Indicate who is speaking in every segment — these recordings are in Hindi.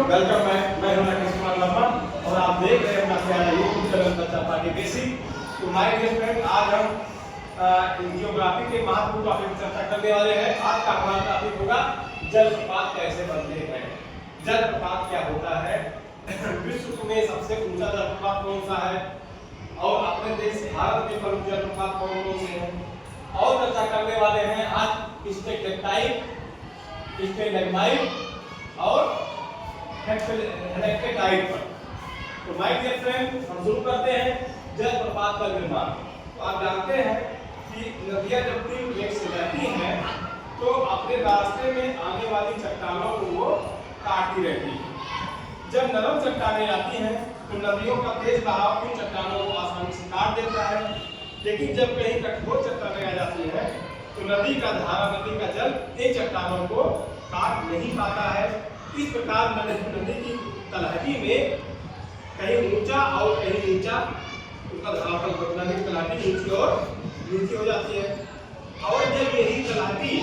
Speaker 1: वेलकम मैं हूं राकेश कुमार वर्मा और आप देख रहे हैं अपना प्यारा यूट्यूब चैनल बच्चा पार्टी बेसिक। तो माय डियर फ्रेंड, आज हम जियोग्राफी के महत्वपूर्ण टॉपिक पर चर्चा करने वाले हैं। आज का हमारा टॉपिक होगा जलप्रपात कैसे बनते हैं। जलप्रपात क्या होता है, विश्व में सबसे ऊंचा जलप्रपात कौन सा है और अपने देश भारत में प्रमुख जलप्रपात कौन कौन से हैं, और चर्चा करने वाले हैं आज स्टेलेक्टाइट, स्टेलेग्माइट और हेलेक्टाइट पर। तो माय डियर फ्रेंड, हम शुरू करते हैं जलप्रपात का निर्माण। तो आप जानते हैं कि नदियां जब तीन वेग से बहती हैं तो अपने रास्ते में आने वाली चट्टानों को वो काटती रहती है। जब नरम चट्टानें आती हैं तो नदियों का तेज बहाव इन चट्टानों को आसानी से काट देता है, लेकिन जब कहीं कठोर चट्टानें आ जाती हैं तो नदी का धारा, नदी का जल इन चट्टानों को काट नहीं पाता है। इस प्रकार नदी की तलहटी में कहीं ऊंचा और कहीं नीचा उसका धरातल, नदी की तलहटी नीची और नीची हो जाती है। और जब यही तलहटी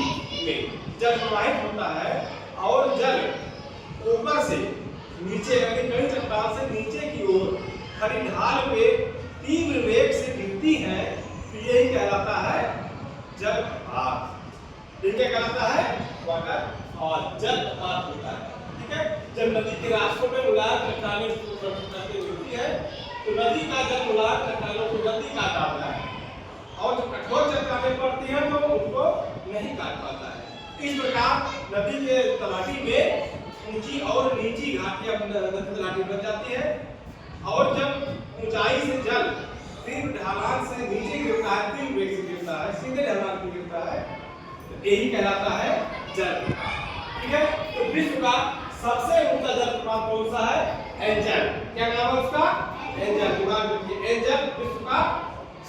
Speaker 1: में जल प्रवाहित होता है और जल ऊपर से नीचे, यानी कई चट्टान से नीचे की ओर खड़ी ढाल पे तीव्र वेग से गिरती है, तो यही कहलाता है जलप्रपात। ये क्या कहलाता है? वाटर और जलप्रपात होता है। ठीक है, जब नदी के रास्तों में मुलायम चट्टानें गिरती है तो नदी का जल मुलायम चट्टानों को जल्दी काट पाता है, और जब कठोर चट्टानें पड़ती हैं तो उनको नहीं काट पाता है। इस प्रकार नदी के तलहटी में ऊंची और नीची घाटियां नदी तलहटी बन जाती है, और जब ऊंचाई से जल तीव्र ढलान से नीचे गिरता है, तीव्र वेग से गिरता है, सीधे ढलान पे गिरता है, तो यही कहलाता है जलप्रपात। ठीक है, तो विश्व का सबसे ऊंचा जलप्रपात कौन सा है? एंजल। क्या नाम है उसका? एंजल। एंजल विश्व का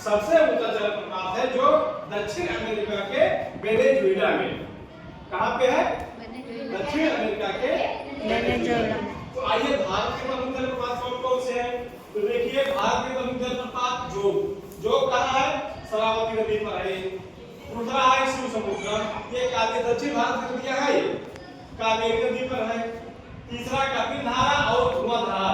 Speaker 1: सबसे ऊंचा जलप्रपात है, जो दक्षिण अमेरिका के वेनेजुएला में। कहां पे है? दक्षिण अमेरिका के वेनेजुएला। तो आइए, भारत के प्रमुख जलप्रपात कौन कौन से हैं? तो देखिए, भारत के प्रमुख जलप्रपात जोग कहां है? शरावती नदी पर है। दूसरा है शिव समुद्रम, ये दक्षिण भारत की नदियां है, कावेरी नदी पर है। तीसरा कपिलधारा और धुआंधार,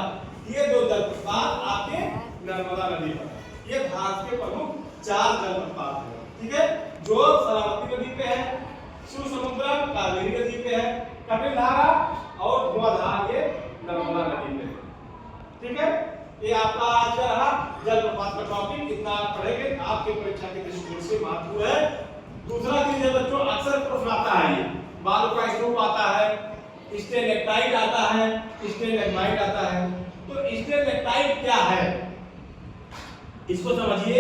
Speaker 1: ये दो जलप्रपात आपके नर्मदा नदी पर। ये भारत के प्रमुख 4 जलप्रपात हैं। ठीक है, जो शरावती नदी पे है, शिव समुद्रम कावेरी नदी पे है, कपिलधारा और धुआंधार ये नर्मदा नदी पे है। ठीक है, ये आपका आज का रहा जलप्रपात का टॉपिक। इतना पढ़ेंगे आपके परीक्षा के दृष्टिकोण से महत्वपूर्ण है। दूसरा चीज है बच्चों, अक्सर प्रश्न आता है, ये बालू का स्वरूप आता है, स्टेलेक्टाइट आता है, स्टेलेग्माइट आता है। तो स्टेलेक्टाइट क्या है, इसको समझिए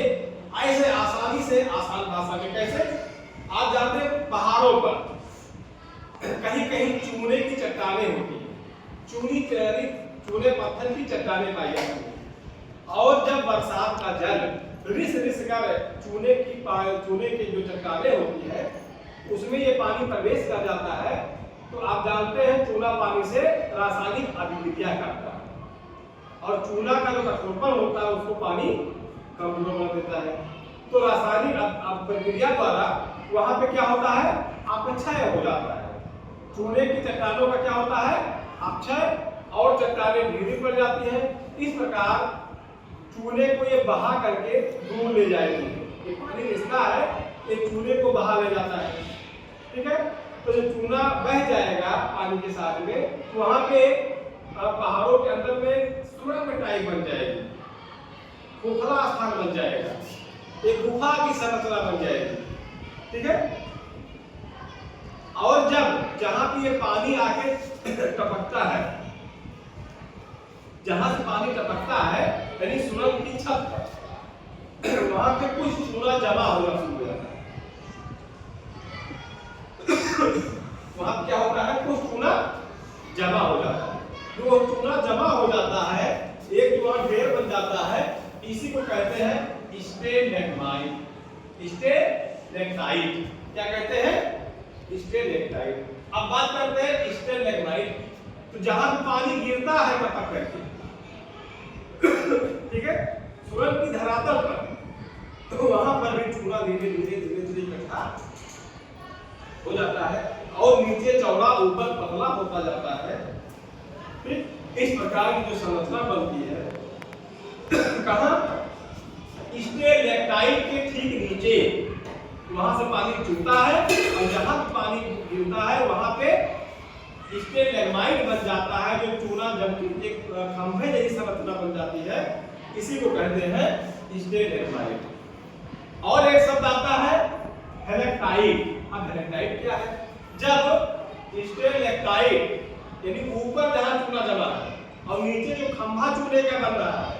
Speaker 1: ऐसे आसानी से, आसान भाषा में। कैसे? आप जानते हैं पहाड़ों पर कहीं कहीं चूने की चट्टानें होती हैं, चूने पत्थर की चट्टानें पाई जाती हैं, और जब बरसात का जल रिस कर चूने की जो चट्टानें होती है उसमें ये पानी प्रवेश कर जाता है, तो आप जानते हैं चूना पानी से रासायनिक अभिक्रिया करता है, और चूना का जो कठोरपन होता है उसको पानी कमजोर कर देता है। तो रासायनिक अभिक्रिया द्वारा वहां पे क्या होता है? अपक्षय हो जाता है। चूने की चट्टानों का क्या होता है? अपक्षय, और चट्टानें ढीली पड़ जाती हैं। इस प्रकार चूने को ये बहा करके दूर ले जाएगी। ये पानी रिसता है, ये चूने को बहा ले जाता है। ठीक है, तो जो चूना बह जाएगा पानी के साथ में, तो वहां पे पहाड़ों के अंदर में सुरंग टाइप बन जाएगी, खोखला स्थान बन जाएगा, एक गुफा की संरचना बन जाएगी। ठीक है, और जब जहां पे ये पानी आके टपकता है, जहां से पानी टपकता है यानी सुरंग की छत पर, वहां पे कुछ चूना जमा होना शुरू हो जाता है। वहां क्या होता है? कुछ चूना जमा हो जाता है। जो चूना जमा हो जाता है, एक जो ढेर बन जाता है, इसी को कहते हैं स्टेलेग्माइट। स्टेलेक्टाइट क्या कहते हैं? स्टेलेक्टाइट। अब बात करते हैं स्टेलेग्माइट। तो जहां पानी गिरता है टपक करके, ठीक है, सुरंग की धरातल पर, तो वहां पर भी चूना धीरे धीरे इकट्ठा हो जाता है, और नीचे चौड़ा ऊपर पतला होता जाता है। ठीक, इस प्रकार की जो संरचना बनती है कहाँ, स्टेलेक्टाइट के ठीक नीचे, वहां से पानी चूता है और जहां पानी गिरता है वहां पे स्टेलेग्माइट बन जाता है, जो चूना जब एक खंभे जैसी संरचना बन जाती है, इसी को कहते हैं स्टेलेग्माइट। और एक शब्द आता है हेलेक्टाइट। अब हेलेक्टाइट क्या है, जब स्टेलेक्टाइट यानी ऊपर जहां चूना जमा है और नीचे जो खंभा चूने का बन रहा है,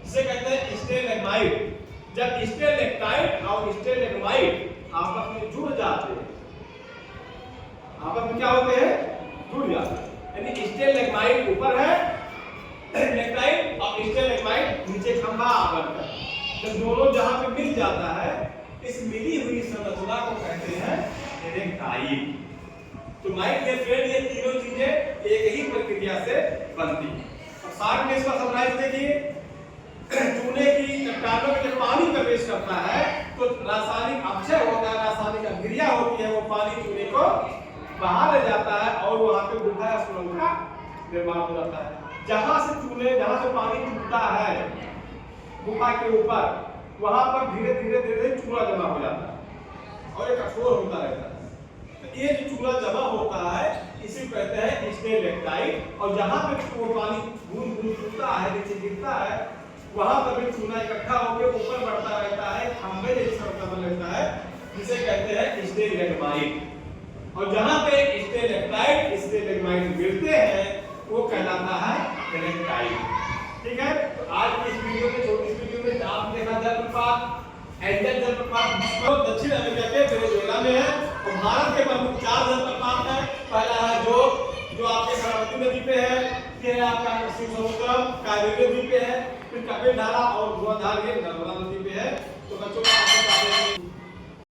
Speaker 1: इसे कहते हैं स्टेलेग्माइट। जब स्टेलेक्टाइट और स्टेलेग्माइट आपस में जुड़ जाते हैं, आपस में क्या होते हैं, जुड़ जाते हैं, यानी स्टेलेग्माइट ऊपर है लेक्टाइट और स्टेलेग्माइट नीचे खंभा बनता है, जब दोनों जहां पे मिल जाता है, इस मिली हुई संरचना को कहते हैं हेलेक्टाइट। तो माइट के फ्रेंड ये तीनों चीजें एक ही प्रक्रिया से बनती है। अब साथ में इसका समराइज देखिए, चूने की चट्टानों में जब पानी प्रवेश करता है तो रासायनिक अपक्षय होता है, रासायनिक अभिक्रिया होती है, वो पानी चूने को बाहर ले जाता है और वहां पे गुफा या सुरंग का निर्माण हो जाता है। जहां से पानी टूटता है गुफा के ऊपर, वहां पर धीरे धीरे चूना जमा हो जाता है और ये कठोर होता रहता है। तो ये जो चूना जमा होता है इसे कहते हैं स्टेलेक्टाइट। और जहां पे वो पानी बूंद बूंद टूटता है, नीचे गिरता है, वहां पर भी चूना इकट्ठा होकर ऊपर बढ़ता रहता है, खंभे जैसा बन रहता है, जिसे कहते हैं स्टेलेग्माइट। और जहां पे स्टेलेक्टाइट स्टेलेग्माइट मिलते हैं वो कहलाता है हेलेक्टाइट। ठीक है, तो आज की इस वीडियो में, छोटी वीडियो में आपने देखा जलप्रपात, एंजल जलप्रपात जो दक्षिण अमेरिका के वेनेजुएला में है। और भारत के प्रमुख 4 जलप्रपात हैं। पहला है जो आपके सरस्वती नदी पे है, फिर आपका शिव समुद्रम कावेरी नदी पे है, फिर कपिल धारा